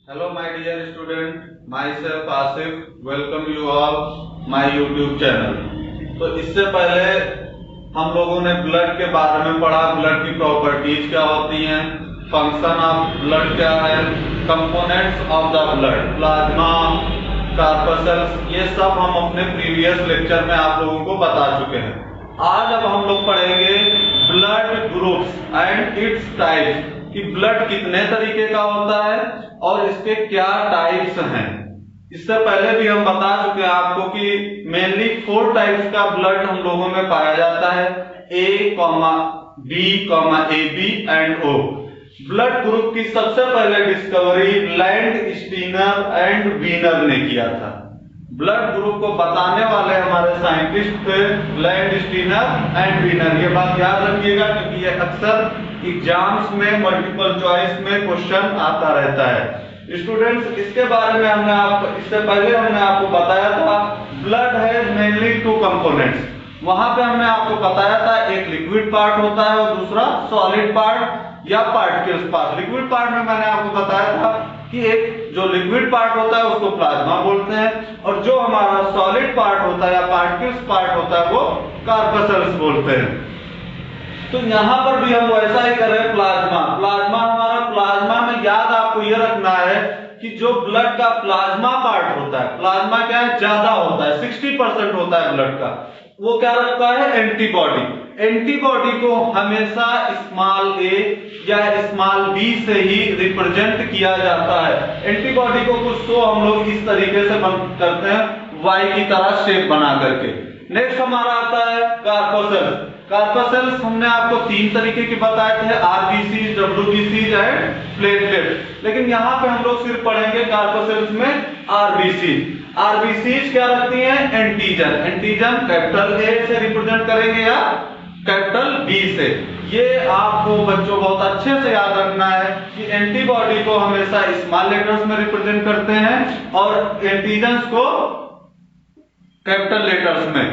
Hello my dear student, myself Asif, welcome you all my YouTube channel। तो इससे पहले हम लोगों ने ब्लड के बारे में पढ़ा, ब्लड की प्रॉपर्टीज क्या होती हैं, फंक्शन ऑफ ब्लड क्या है, components of the blood, plasma, corpuscles, ये सब हम अपने प्रीवियस लेक्चर में आप लोगों को बता चुके हैं। आज अब हम लोग पढ़ेंगे blood groups and its types, कि ब्लड कितने तरीके का होता है और इसके क्या टाइप्स हैं। इससे पहले भी हम बता चुके हैं आपको कि मेनली 4 टाइप्स का ब्लड हम लोगों में पाया जाता है, A, B, AB and O। Blood group की सबसे पहले discovery Landsteiner and Wiener ने किया था। ब्लड ग्रुप को बताने वाले हमारे साइंटिस्ट थे लैंड स्टीनर एंड वीनर। ये बात याद रखिएगा क्योंकि ये अक्सर एग्जाम्स में मल्टीपल चॉइस में क्वेश्चन आता रहता है। स्टूडेंट्स, इसके बारे में इससे पहले हमने आपको बताया था ब्लड है मेनली 2 कंपोनेंट्स। वहां पे हमने आपको बताया था एक लिक्विड पार्ट होता है और दूसरा सॉलिड पार्ट या पार्टिकल्स पार्ट। लिक्विड पार्ट में मैंने आपको बताया था कि एक जो लिक्विड पार्ट होता है उसको प्लाज्मा बोलते हैं और जो हमारा सॉलिड पार्ट होता है या पार्टिकल्स पार्ट होता है वो कार्पसेल्स बोलते हैं। तो यहाँ पर भी हम वैसा ही कर रहे हैं। प्लाज्मा में याद आपको ये रखना है कि जो ब्लड का प्लाज्मा पार्ट होता है, प्लाज्मा क्या है, ज्यादा होता है, 60% होता है ब्लड का, वो क्या रखता है, एंटीबॉडी। एंटीबॉडी को हमेशा स्मॉल a या स्मॉल b से ही रिप्रेजेंट किया जाता है। एंटीबॉडी को कुछ तो हम लोग इस तरीके से करते हैं, Y की तरह शेप बना करके। नेक्स्ट हमारा आता है कार्पसेल्स। कार्पसेल्स हमने आपको 3 तरीके के बताए थे, आरबीसी, डब्ल्यूबीसी एंड प्लेटलेट। लेकिन यहाँ पे हम लोग सिर्फ पढ़ेंगे कार्पसेल्स में आरबीसी। आरबीसी क्या रखती हैं, एंटीजन। एंटीजन कैपिटल A से रिप्रेजेंट करेंगे या कैपिटल B से। ये आपको बच्चों बहुत अच्छे से याद रखना है कि एंटीबॉडी को हमेशा स्मॉल लेटर्स में रिप्रेजेंट करते हैं और एंटीजन्स को कैपिटल लेटर्स में।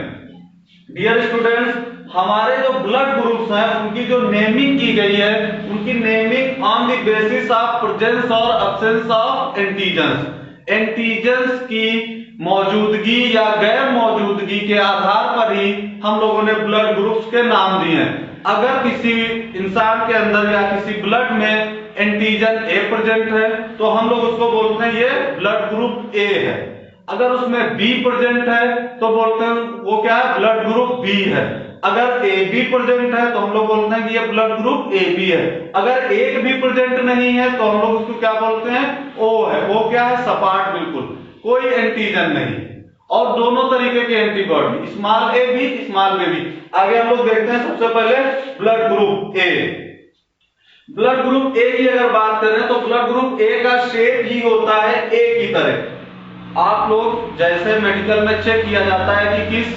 डियर स्टूडेंट्स, हमारे जो ब्लड ग्रुप्स हैं उनकी जो नेमिंग की गई है, उनकी naming on the basis of presence और अब्सेंस ऑफ एंटीजन्स। एंटीजन्स की मौजूदगी या गैर मौजूदगी के आधार पर ही हम लोगों ने ब्लड ग्रुप्स के नाम दिए हैं। अगर किसी इंसान के अंदर या किसी ब्लड में एंटीजन A प्रेजेंट है तो हम लोग उसको बोलते हैं ये ब्लड ग्रुप A है। अगर उसमें B प्रेजेंट है तो बोलते हैं वो क्या है, ब्लड ग्रुप B है। अगर AB प्रेजेंट है तो हम लोग बोलते हैं कि ये ब्लड ग्रुप AB है। अगर एक भी प्रेजेंट नहीं है तो हम लोग उसको क्या बोलते हैं, O है। O क्या है, सपाट, बिल्कुल कोई एंटीजन नहीं और दोनों तरीके के एंटीबॉडी, स्मॉल a भी स्मॉल b भी। आगे हम लोग देखते हैं सबसे पहले blood group A। Blood group A की अगर बात करें तो ब्लड ग्रुप A का शेप ही होता है A की तरह। आप लोग जैसे मेडिकल में चेक किया जाता है कि किस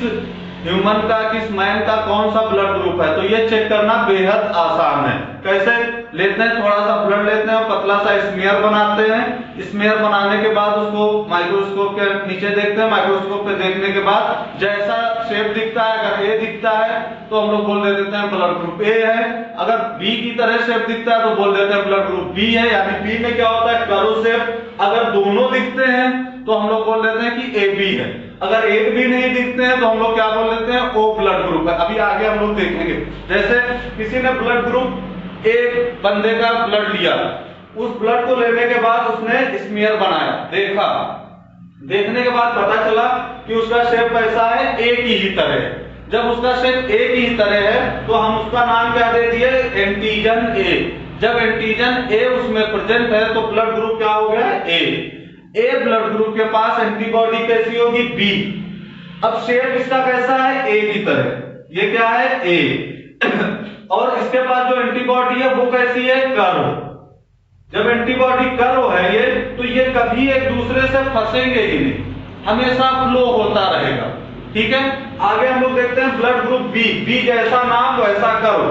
ह्यूमन का, किस मैन का कौन सा ब्लड ग्रुप है, तो ये चेक करना बेहद आसान है। कैसे लेते हैं, थोड़ा सा ब्लड लेते हैं, पतला सा स्मीयर बनाते हैं। स्मीयर बनाने के बाद उसको माइक्रोस्कोप के नीचे देखते हैं। माइक्रोस्कोप पे देखने के बाद जैसा शेप दिखता है, अगर A दिखता है तो हम लोग बोल देते हैं ब्लड ग्रुप A है। अगर B की तरह शेप दिखता है तो बोल देते हैं ब्लड ग्रुप B है। यानी B में क्या होता है, कर्व शेप। अगर दोनों दिखते हैं तो हम लोग बोल देते हैं कि AB है। अगर एक भी नहीं दिखते हैं तो हम लोग क्या बोल देते हैं, O ब्लड ग्रुप है। अभी आगे हम लोग देखेंगे। जैसे किसी ने ब्लड ग्रुप एक बंदे का ब्लड लिया, उस ब्लड को लेने के बाद उसने स्मीयर बनाया, देखा, देखने के बाद पता चला कि उसका शेप कैसा है, A की ही तरह है। जब उसका शेप A की ही तरह है तो हम उसका नाम क्या दे दिए, एंटीजन A। जब एंटीजन A उसमें प्रेजेंट है तो ब्लड ग्रुप क्या हो गया, A ब्लड ग्रुप के पास एंटीबॉडी कैसी होगी, B। अब शेप इसका कैसा है, A की तरह। ये क्या है, A। और इसके पास जो एंटीबॉडी है वो कैसी है, कर्व। जब एंटीबॉडी कर्व है ये, तो ये कभी एक दूसरे से फंसेंगे ही नहीं, हमेशा फ्लो होता रहेगा। ठीक है, आगे हम लोग देखते हैं ब्लड ग्रुप B। जैसा नाम वैसा कर्व,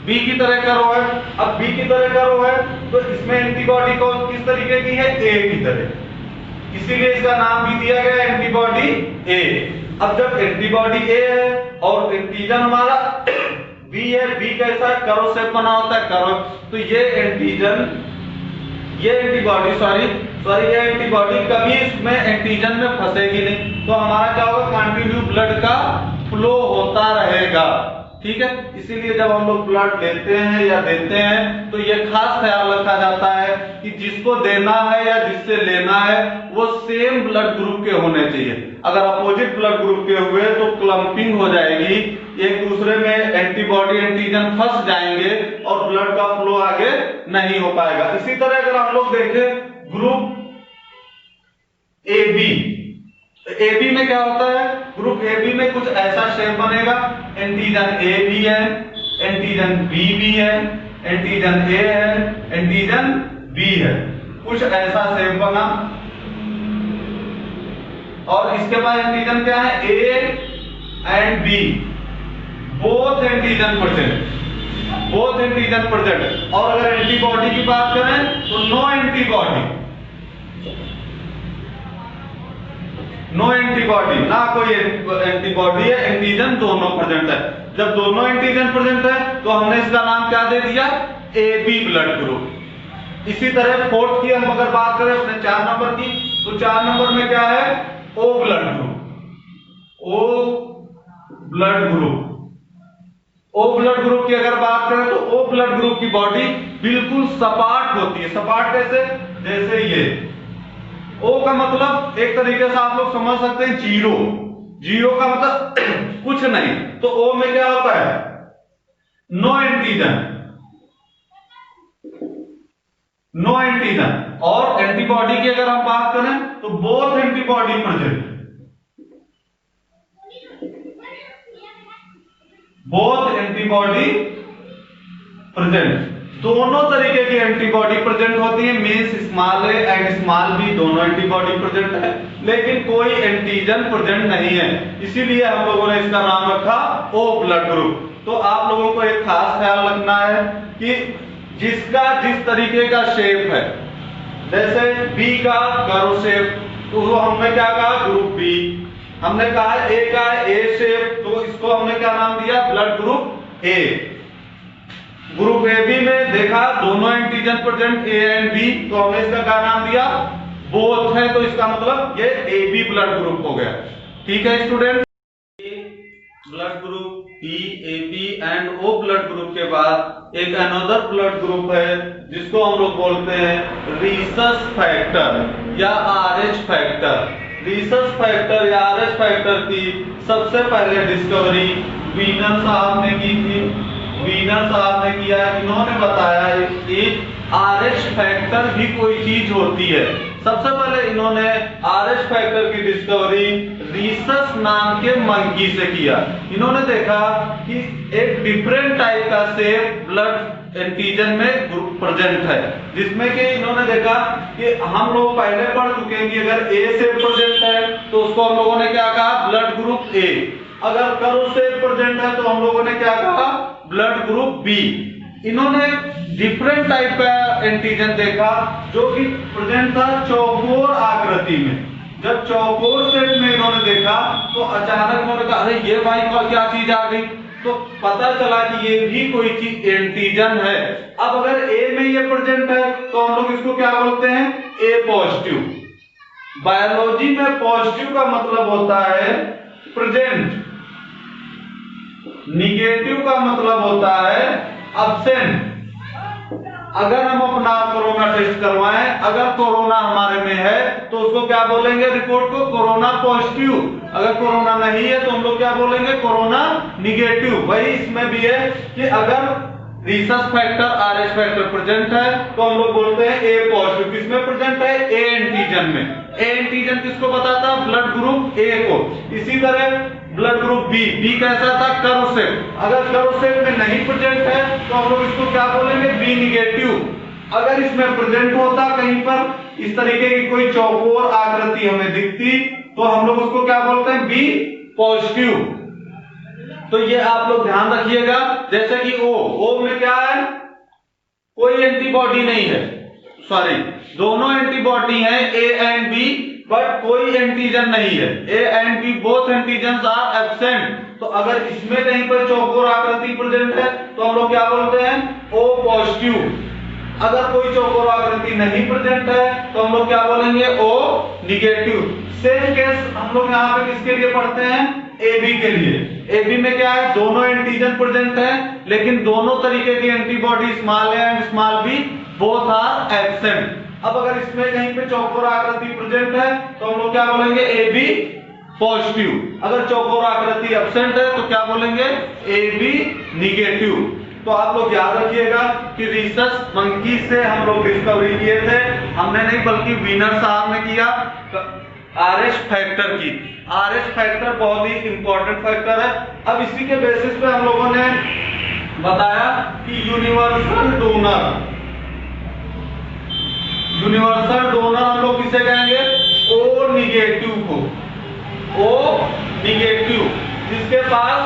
B की तरह कर्व है। अब B की तरह कर्व है तो इसमें एंटीबॉडी को किस तरीके की है, A की तरह, इसीलिए इसका नाम भी दिया गया एंटीबॉडी A। अब जब एंटीबॉडी A है और एंटीजन हमारा B है, B कैसा कर्व शेप बना होता है, कर्व, तो ये एंटीजन ये एंटीबॉडी सॉरी ये एंटीबॉडी कभी इसमें एंटीजन में फंसेगी नहीं, तो हमारा क्या होगा, कंटिन्यू ब्लड का फ्लो होता रहेगा। ठीक है, इसीलिए जब हम लोग ब्लड लेते हैं या देते हैं तो ये खास ख्याल रखा जाता है कि जिसको देना है या जिससे लेना है वो सेम ब्लड ग्रुप के होने चाहिए। अगर अपोजिट ब्लड ग्रुप के हुए तो क्लम्पिंग हो जाएगी, एक दूसरे में एंटीबॉडी एंटीजन फंस जाएंगे और ब्लड का फ्लो आगे नहीं हो पाएगा। इसी तरह अगर हम लोग देखें ग्रुप ए बी में क्या होता है, ग्रुप ए बी में कुछ ऐसा शेप बनेगा, एंटीजन ए भी है, एंटीजन बी भी है, एंटीजन ए है, एंटीजन बी है, कुछ ऐसा शेप बना। और इसके बाद एंटीजन क्या है, A and B both antigen present. और अगर एंटीबॉडी की बात करें तो नो एंटीबॉडी, ना कोई एंटीबॉडी है, एंटीजन दोनों प्रेजेंट है। जब दोनों एंटीजन प्रेजेंट है तो हमने इसका नाम क्या दे दिया, ए बी ब्लड ग्रुप। इसी तरह फोर्थ की हम अगर बात करें अपने 4 नंबर की, तो 4 नंबर में क्या है, ओ ब्लड ग्रुप की अगर बात करें तो ओ ब्लड ग्रुप की बॉडी बिल्कुल सपाट होती है। सपाट कैसे, जैसे ये O का मतलब एक तरीके से आप लोग समझ सकते हैं जीरो का मतलब कुछ नहीं, तो O में क्या होता है, नो एंटीजन। और एंटीबॉडी की अगर हम बात करें तो बोथ एंटीबॉडी प्रेजेंट, दोनों तरीके की एंटीबॉडी प्रेजेंट होती है। Means small A and small B दोनों एंटीबॉडी प्रेजेंट है, लेकिन कोई एंटीजन प्रेजेंट नहीं है, इसीलिए हम लोगों ने इसका नाम रखा ओ ब्लड ग्रुप। तो आप लोगों को एक खास ख्याल रखना है कि जिसका जिस तरीके का शेप है, जैसे बी का कर्व शेप, तो वो हमने क्या कहा, ग्रुप बी। हमने कहा ए का ए शेप, तो इसको हमने क्या नाम दिया, blood group A. Group A B में देखा दोनों antigen present A and B, तो हमने इसका क्या नाम दिया, बोथ है, तो इसका मतलब ये ए बी ब्लड ग्रुप हो गया। ठीक है student, blood group B, A B and O blood group के बाद एक अनदर ब्लड ग्रुप है जिसको हम लोग बोलते हैं रीसस फैक्टर या आरएच फैक्टर। रीसस फैक्टर या आरएच फैक्टर की सबसे पहले डिस्कवरी वीनर साहब ने की थी। वीनर साहब ने किया, इन्होंने बताया कि आरएच फैक्टर भी कोई चीज होती है। सबसे पहले इन्होंने आरएच फैक्टर की डिस्कवरी रीसस नाम के मंकी से किया। इन्होंने देखा कि एक डिफरेंट टाइप का शेप ब्लड एंटीजन में ग्रुप प्रेजेंट है, जिसमें कि इन्होंने देखा कि हम लोग पहले पढ़ चुके हैं कि अगर ए शेप प्रेजेंट है तो उसको हम लोगों ने क्या कहा, ब्लड ग्रुप ए। अगर कर्व शेप प्रेजेंट है तो हम लोगों ने क्या कहा, ब्लड ग्रुप बी। इन्होंने डिफरेंट टाइप का एंटीजन देखा जो कि प्रेजेंट था चौकोर आकृति में। जब चौकोर शेप में इन्होंने देखा तो अचानक इन्होंने कहा, अरे ये भाई क्या चीज आ गई, तो पता चला कि ये भी कोई चीज एंटीजन है। अब अगर ए में ये प्रेजेंट है तो हम लोग इसको क्या बोलते हैं, ए पॉजिटिव। बायोलॉजी में पॉजिटिव का मतलब होता है प्रेजेंट, निगेटिव का मतलब होता है अब्सेंट। अगर हम अपना कोरोना टेस्ट करवाएं, अगर कोरोना हमारे में है तो उसको क्या बोलेंगे, रिपोर्ट को कोरोना पॉजिटिव। अगर कोरोना नहीं है तो हम लोग क्या बोलेंगे, कोरोना निगेटिव। वही इसमें भी है कि अगर Rhesus factor RH factor present है तो हम लोग बोलते हैं ए पॉजिटिव। किसमें प्रेजेंट है, ए एंटीजन में। ए एंटीजन किसको बताता है, ब्लड ग्रुप ए को। इसी तरह ब्लड ग्रुप बी, बी कैसा था, कर्व शेप। अगर कर्व शेप में नहीं प्रेजेंट है तो हम लोग इसको क्या बोलेंगे, बी निगेटिव। अगर इसमें प्रेजेंट होता कहीं पर इस तरीके की कोई चौकोर आकृति हमें दिखती तो हम लोग उसको क्या बोलते हैं, बी पॉजिटिव। तो ये आप लोग ध्यान रखिएगा। जैसे कि ओ में क्या है, कोई एंटीबॉडी नहीं है, सॉरी दोनों एंटीबॉडी हैं ए एंड बी, बट कोई एंटीजन नहीं है। A and B both antigens are absent. तो अगर इसमें कहीं पर चौकोर आकृति प्रेजेंट है तो हम लोग क्या बोलते हैं, ओ पॉजिटिव। अगर कोई चौकोर आकृति नहीं प्रेजेंट है तो हम लोग क्या बोलेंगे, ओ निगेटिव। सेम केस हम लोग यहाँ पे किसके लिए पढ़ते हैं, ए बी के लिए। ए बी में क्या है, दोनों एंटीजन प्रेजेंट है लेकिन दोनों तरीके की antibody small A and small B both are absent. अब अगर इसमें कहीं पे चौकोर आकृति प्रेजेंट है तो हम लोग क्या बोलेंगे, ए बी पॉजिटिव। अगर चौकोर आकृति एब्सेंट है तो क्या बोलेंगे, ए बी निगेटिव। तो आप लोग याद रखिएगा कि रिसर्च मंकी से हम लोग डिस्कवरी किए थे, हमने नहीं बल्कि विनर साहब ने किया आरएच फैक्टर की। आरएच फैक्टर बहुत ही इंपॉर्टेंट फैक्टर है। अब इसी के बेसिस पे हम लोगों ने बताया कि यूनिवर्सल डोनर हम लोग किसे कहेंगे, ओ निगेटिव को, ओ निगेटिव, जिसके पास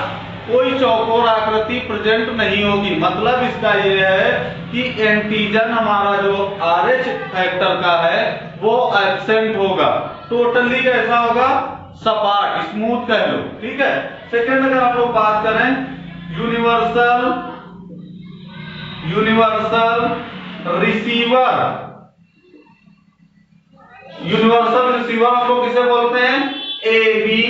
कोई चौकोर आकृति प्रेजेंट नहीं होगी। मतलब इसका ये है कि एंटीजन हमारा जो आरएच फैक्टर का है वो एब्सेंट होगा। टोटली कैसा होगा, सपाट, स्मूथ कह लो, ठीक है। सेकेंड अगर हम लोग बात करें यूनिवर्सल रिसीवर, हम लोग किसे बोलते हैं, ए बी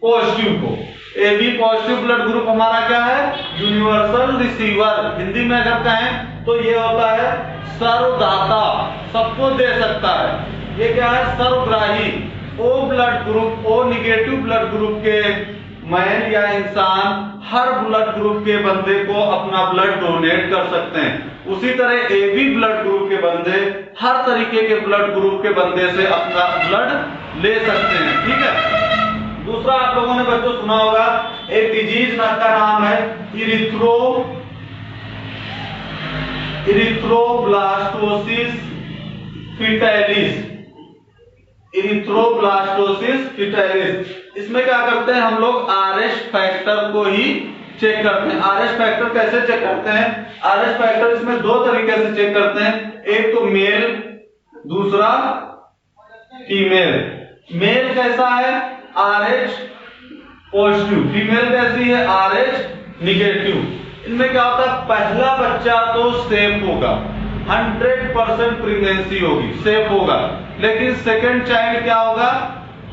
पॉजिटिव को। A B positive blood group हमारा क्या है, यूनिवर्सल रिसीवर। हिंदी में अगर कहें तो ये होता है सर्वदाता, सबको दे सकता है। ये क्या है, सर्वग्राही। O blood group, O negative blood group के मैन या इंसान हर ब्लड ग्रुप के बंदे को अपना ब्लड डोनेट कर सकते हैं। उसी तरह ए बी ब्लड ग्रुप के बंदे हर तरीके के ब्लड ग्रुप के बंदे से अपना ब्लड ले सकते हैं, ठीक है। दूसरा आप लोगों ने बच्चों सुना होगा, एक डिजीज का नाम है इरिथ्रोब्लास्टोसिस फिटालिस। इसमें क्या करते हैं हम लोग, आरएच फैक्टर को ही चेक करते हैं। आरएच फैक्टर कैसे चेक करते हैं, आरएच फैक्टर इसमें दो तरीके से चेक करते हैं, एक तो मेल, दूसरा फीमेल। मेल कैसा है, आरएच पॉजिटिव, फीमेल कैसी है, आरएच निगेटिव। इनमें क्या होता है, पहला बच्चा तो सेफ होगा, 100% प्रेगनेंसी होगी, सेफ होगा, लेकिन सेकंड चाइल्ड क्या होगा,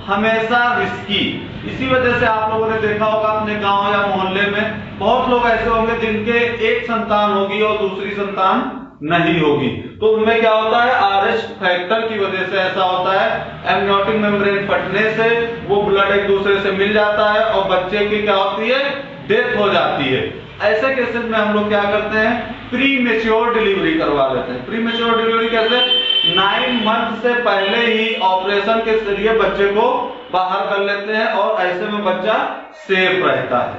हमेशा रिस्की। इसी वजह से आप लोगों ने देखा होगा अपने गांव या मोहल्ले में बहुत लोग ऐसे होंगे जिनके एक संतान होगी और दूसरी संतान नहीं होगी। तो उनमें क्या होता है, आरएच फैक्टर की वजह से ऐसा होता है, एमनियोटिक मेम्ब्रेन फटने से वो ब्लड एक दूसरे से मिल जाता है और बच्चे की क्या होती है, डेथ हो जाती है। ऐसे केसेस में हम लोग क्या करते हैं, प्री मेच्योर डिलीवरी करवा लेते हैं। प्री मेच्योर डिलीवरी कैसे, 9 मंथ से पहले ही ऑपरेशन के जरिए बच्चे को बाहर कर लेते हैं और ऐसे में बच्चा सेफ रहता है।